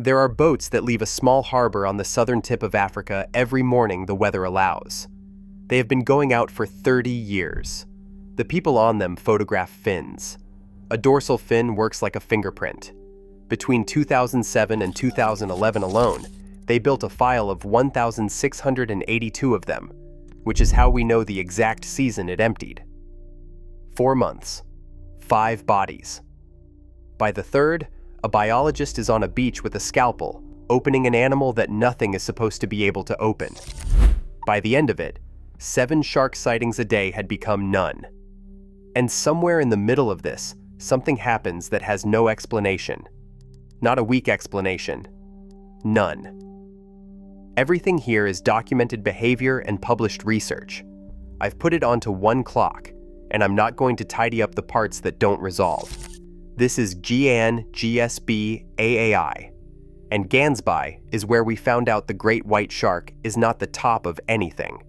There are boats that leave a small harbor on the southern tip of Africa every morning the weather allows. They have been going out for 30 years. The people on them photograph fins. A dorsal fin works like a fingerprint. Between 2007 and 2011 alone, they built a file of 1,682 of them, which is how we know the exact season it emptied. 4 months, 5 bodies. By the third, a biologist is on a beach with a scalpel, opening an animal that nothing is supposed to be able to open. By the end of it, 7 shark sightings a day had become none. And somewhere in the middle of this, something happens that has no explanation. Not a weak explanation. None. Everything here is documented behavior and published research. I've put it onto one clock, and I'm not going to tidy up the parts that don't resolve. This is Gian GSB AAI, and Gansby is where we found out the great white shark is not the top of anything.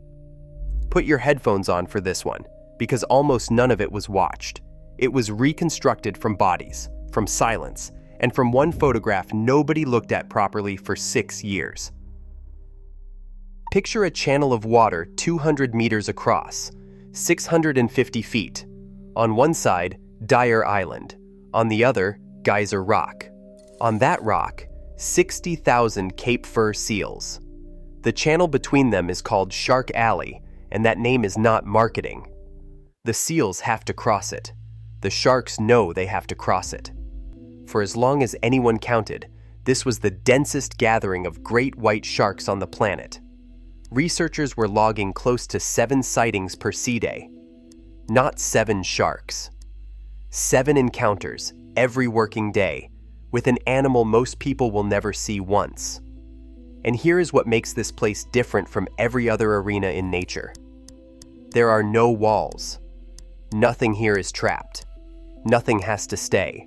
Put your headphones on for this one, because almost none of it was watched. It was reconstructed from bodies, from silence, and from one photograph nobody looked at properly for 6 years. Picture a channel of water 200 meters across, 650 feet. On one side, Dyer Island. On the other, Geyser Rock. On that rock, 60,000 Cape Fur seals. The channel between them is called Shark Alley, and that name is not marketing. The seals have to cross it. The sharks know they have to cross it. For as long as anyone counted, this was the densest gathering of great white sharks on the planet. Researchers were logging close to 7 sightings per sea day. Not 7 sharks. 7 encounters every working day with an animal most people will never see once. And here is what makes this place different from every other arena in nature. There are no walls. Nothing here is trapped. Nothing has to stay.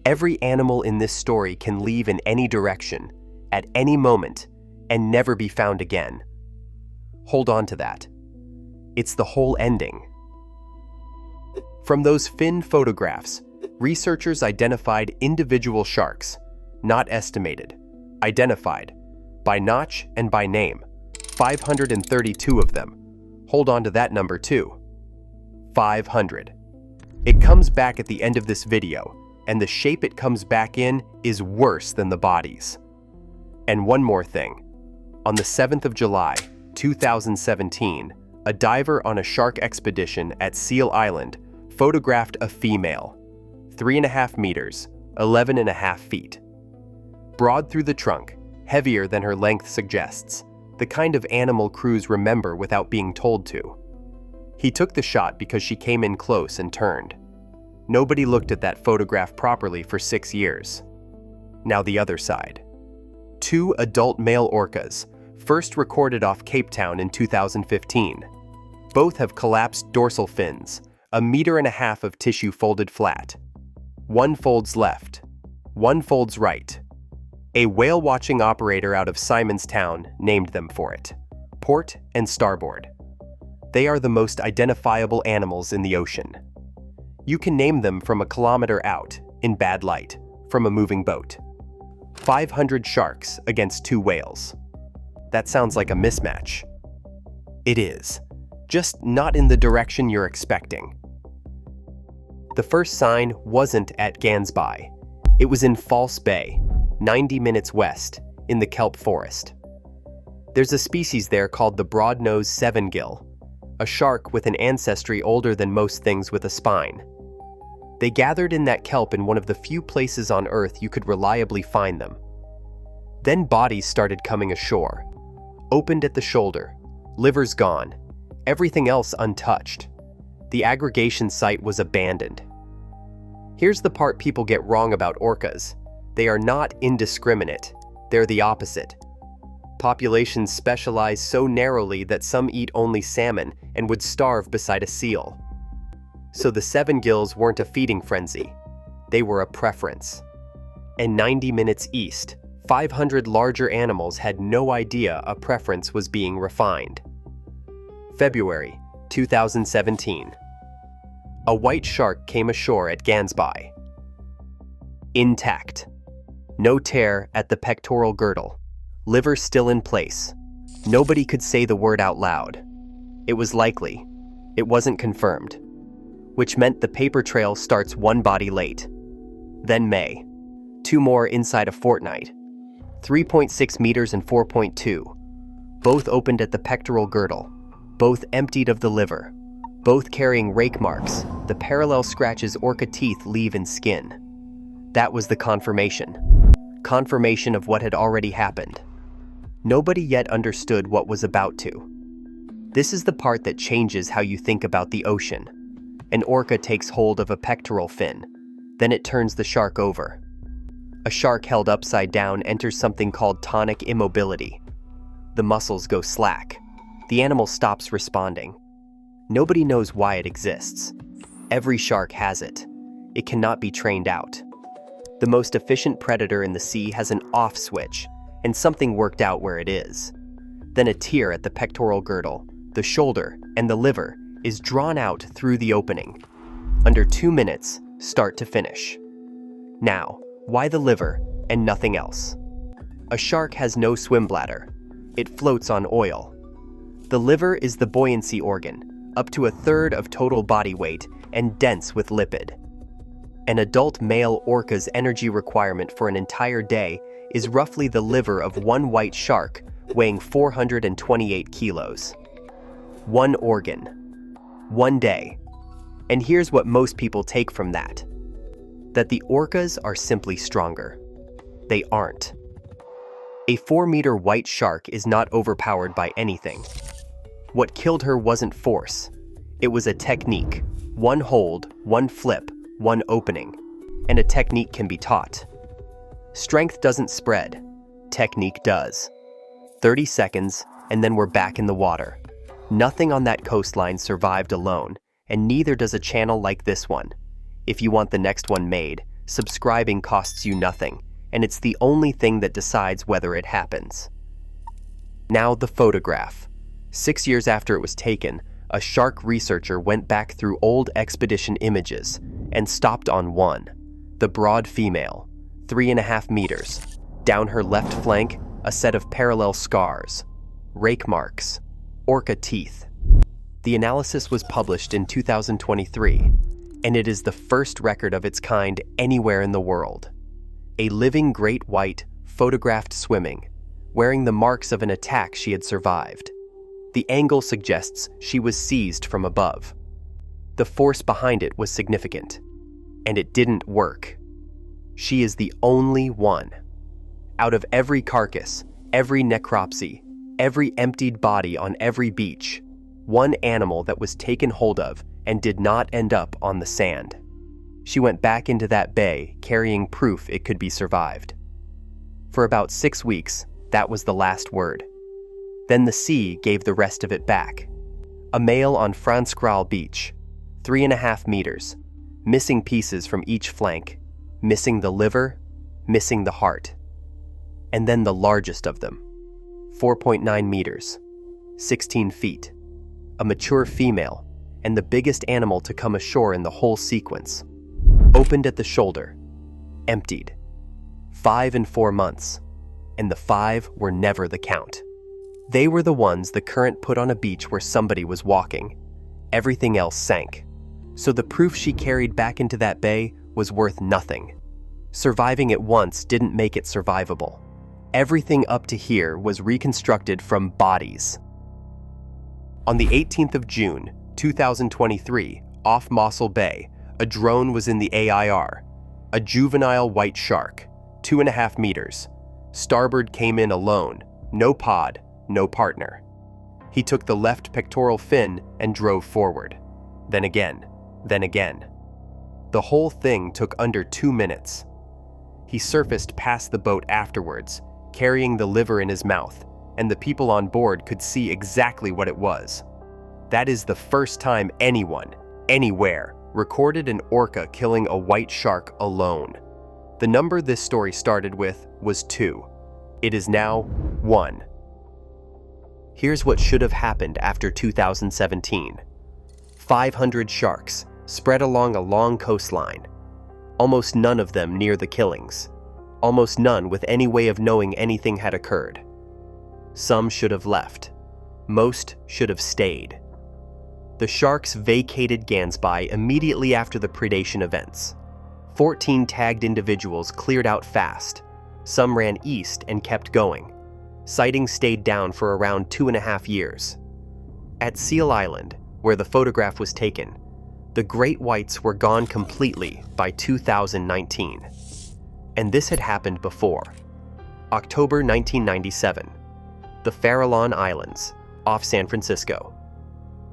Every animal in this story can leave in any direction, at any moment, and never be found again. Hold on to that. It's the whole ending. From those fin photographs, researchers identified individual sharks, not estimated, identified, by notch and by name, 532 of them. Hold on to that number too. 500. It comes back at the end of this video, and the shape it comes back in is worse than the bodies. And one more thing. On the 7th of July, 2017, a diver on a shark expedition at Seal Island photographed a female, 3.5 meters, 11.5 feet. Broad through the trunk, heavier than her length suggests, the kind of animal crews remember without being told to. He took the shot because she came in close and turned. Nobody looked at that photograph properly for 6 years. Now the other side. 2 adult male orcas, first recorded off Cape Town in 2015. Both have collapsed dorsal fins, 1.5 meters of tissue folded flat. One folds left, one folds right. A whale-watching operator out of Simonstown named them for it, port and starboard. They are the most identifiable animals in the ocean. You can name them from a kilometer out, in bad light, from a moving boat. 500 sharks against 2 whales. That sounds like a mismatch. It is, just not in the direction you're expecting. The first sign wasn't at Gansby. It was in False Bay, 90 minutes west, in the kelp forest. There's a species there called the broad-nosed seven-gill, a shark with an ancestry older than most things with a spine. They gathered in that kelp in one of the few places on Earth you could reliably find them. Then bodies started coming ashore, opened at the shoulder, livers gone, everything else untouched. The aggregation site was abandoned. Here's the part people get wrong about orcas. They are not indiscriminate. They're the opposite. Populations specialize so narrowly that some eat only salmon and would starve beside a seal. So the seven gills weren't a feeding frenzy. They were a preference. And 90 minutes east, 500 larger animals had no idea a preference was being refined. February 2017. A white shark came ashore at Gansby. Intact. No tear at the pectoral girdle. Liver still in place. Nobody could say the word out loud. It was likely. It wasn't confirmed. Which meant the paper trail starts one body late. Then May. 2 more inside a fortnight. 3.6 meters and 4.2. Both opened at the pectoral girdle. Both emptied of the liver. Both carrying rake marks, the parallel scratches orca teeth leave in skin. That was the confirmation. Confirmation of what had already happened. Nobody yet understood what was about to. This is the part that changes how you think about the ocean. An orca takes hold of a pectoral fin. Then it turns the shark over. A shark held upside down enters something called tonic immobility. The muscles go slack. The animal stops responding. Nobody knows why it exists. Every shark has it. It cannot be trained out. The most efficient predator in the sea has an off switch, and something worked out where it is. Then a tear at the pectoral girdle, the shoulder, and the liver is drawn out through the opening. Under 2 minutes, start to finish. Now, why the liver and nothing else? A shark has no swim bladder. It floats on oil. The liver is the buoyancy organ, up to 1/3 of total body weight and dense with lipid. An adult male orca's energy requirement for an entire day is roughly the liver of one white shark weighing 428 kilos. One organ. One day. And here's what most people take from that. That the orcas are simply stronger. They aren't. A 4-meter white shark is not overpowered by anything. What killed her wasn't force. It was a technique. One hold, one flip, one opening. And a technique can be taught. Strength doesn't spread. Technique does. 30 seconds, and then we're back in the water. Nothing on that coastline survived alone, and neither does a channel like this one. If you want the next one made, subscribing costs you nothing, and it's the only thing that decides whether it happens. Now the photograph. 6 years after it was taken, a shark researcher went back through old expedition images and stopped on one, the broad female, 3.5 meters. Down her left flank, a set of parallel scars, rake marks, orca teeth. The analysis was published in 2023, and it is the first record of its kind anywhere in the world. A living great white photographed swimming, wearing the marks of an attack she had survived. The angle suggests she was seized from above. The force behind it was significant, and it didn't work. She is the only one. Out of every carcass, every necropsy, every emptied body on every beach, one animal that was taken hold of and did not end up on the sand. She went back into that bay carrying proof it could be survived. For about 6 weeks, that was the last word. Then the sea gave the rest of it back. A male on Franz Kral Beach, 3.5 meters, missing pieces from each flank, missing the liver, missing the heart. And then the largest of them, 4.9 meters, 16 feet, a mature female, and the biggest animal to come ashore in the whole sequence. Opened at the shoulder, emptied. 5 and 4 months, and the 5 were never the count. They were the ones the current put on a beach where somebody was walking. Everything else sank. So the proof she carried back into that bay was worth nothing. Surviving it once didn't make it survivable. Everything up to here was reconstructed from bodies. On the 18th of June, 2023, off Mossel Bay, a drone was in the AIR. A juvenile white shark, 2.5 meters. Starboard came in alone, no pod, no partner. He took the left pectoral fin and drove forward. Then again, then again. The whole thing took under 2 minutes. He surfaced past the boat afterwards, carrying the liver in his mouth, and the people on board could see exactly what it was. That is the first time anyone, anywhere, recorded an orca killing a white shark alone. The number this story started with was 2. It is now 1. Here's what should have happened after 2017. 500 sharks, spread along a long coastline. Almost none of them near the killings. almost none with any way of knowing anything had occurred. Some should have left. Most should have stayed. The sharks vacated Gansby immediately after the predation events. 14 tagged individuals cleared out fast. Some ran east and kept going. Sightings stayed down for around 2.5 years. At Seal Island, where the photograph was taken, the great whites were gone completely by 2019. And this had happened before. October 1997. The Farallon Islands, off San Francisco.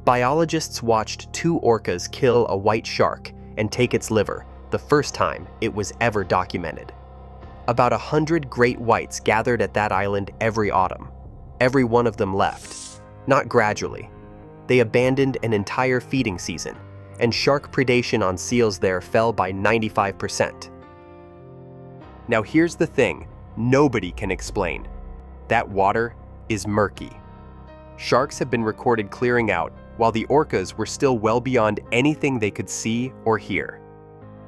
Biologists watched 2 orcas kill a white shark and take its liver, the first time it was ever documented. About 100 great whites gathered at that island every autumn. Every one of them left, not gradually. They abandoned an entire feeding season, and shark predation on seals there fell by 95%. Now here's the thing nobody can explain. That water is murky. Sharks have been recorded clearing out while the orcas were still well beyond anything they could see or hear.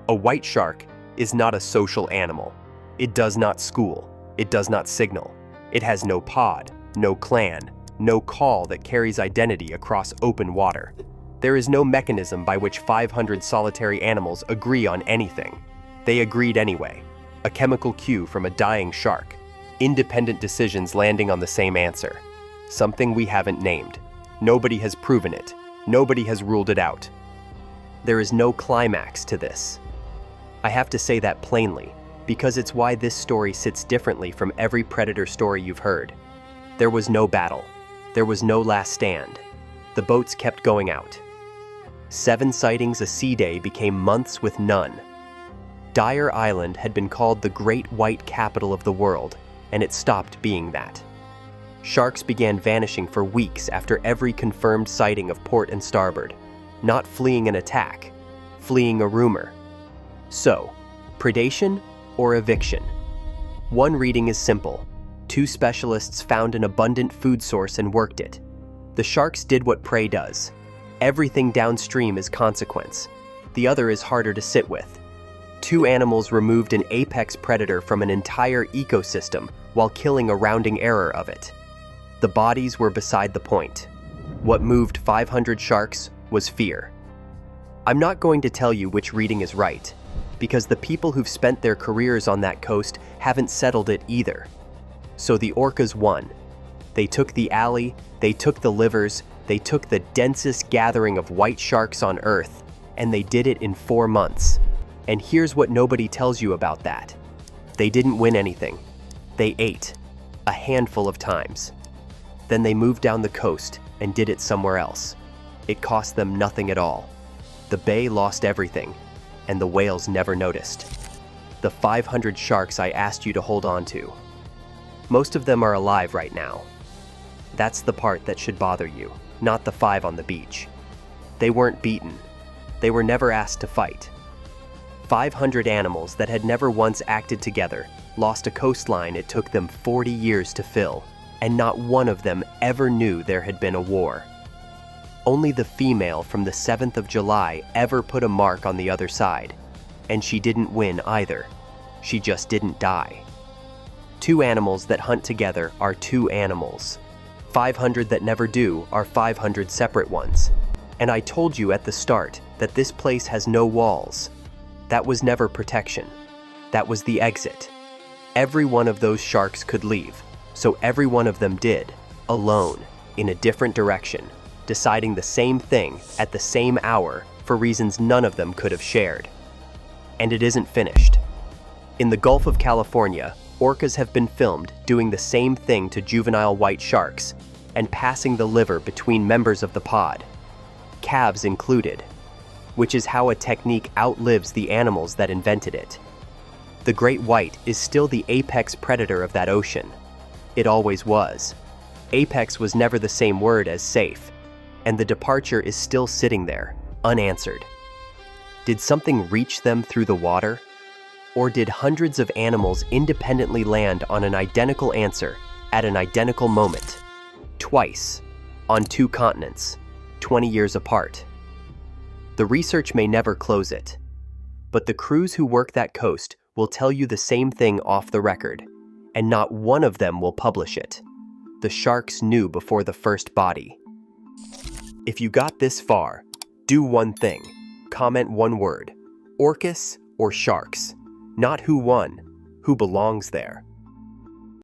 A white shark is not a social animal. It does not school. It does not signal. It has no pod, no clan, no call that carries identity across open water. There is no mechanism by which 500 solitary animals agree on anything. They agreed anyway. A chemical cue from a dying shark. Independent decisions landing on the same answer. Something we haven't named. Nobody has proven it. Nobody has ruled it out. There is no climax to this. I have to say that plainly, because it's why this story sits differently from every predator story you've heard. There was no battle. There was no last stand. The boats kept going out. 7 sightings a sea day became months with none. Dyer Island had been called the Great White Capital of the world, and it stopped being that. Sharks began vanishing for weeks after every confirmed sighting of port and starboard, not fleeing an attack, fleeing a rumor. So, predation or eviction? One reading is simple. 2 specialists found an abundant food source and worked it. The sharks did what prey does. Everything downstream is consequence. The other is harder to sit with. 2 animals removed an apex predator from an entire ecosystem while killing a rounding error of it. The bodies were beside the point. What moved 500 sharks was fear. I'm not going to tell you which reading is right, because the people who've spent their careers on that coast haven't settled it either. So the orcas won. They took the alley, they took the livers, they took the densest gathering of white sharks on Earth, and they did it in 4 months. And here's what nobody tells you about that. They didn't win anything. They ate, a handful of times. Then they moved down the coast and did it somewhere else. It cost them nothing at all. The bay lost everything, and the whales never noticed. The 500 sharks I asked you to hold on to. Most of them are alive right now. That's the part that should bother you, not the 5 on the beach. They weren't beaten. They were never asked to fight. 500 animals that had never once acted together lost a coastline it took them 40 years to fill, and not one of them ever knew there had been a war. Only the female from the 7th of July ever put a mark on the other side, and she didn't win either. She just didn't die. 2 animals that hunt together are 2 animals. 500 that never do are 500 separate ones. And I told you at the start that this place has no walls. That was never protection. That was the exit. Every one of those sharks could leave, so every one of them did, alone, in a different direction, deciding the same thing at the same hour for reasons none of them could have shared. And it isn't finished. In the Gulf of California, orcas have been filmed doing the same thing to juvenile white sharks and passing the liver between members of the pod, calves included, which is how a technique outlives the animals that invented it. The great white is still the apex predator of that ocean. It always was. Apex was never the same word as safe, and the departure is still sitting there, unanswered. Did something reach them through the water? Or did hundreds of animals independently land on an identical answer at an identical moment, twice, on 2 continents, 20 years apart? The research may never close it, but the crews who work that coast will tell you the same thing off the record, and not one of them will publish it. The sharks knew before the first body. If you got this far, do one thing. Comment one word. Orcas or sharks. Not who won, who belongs there.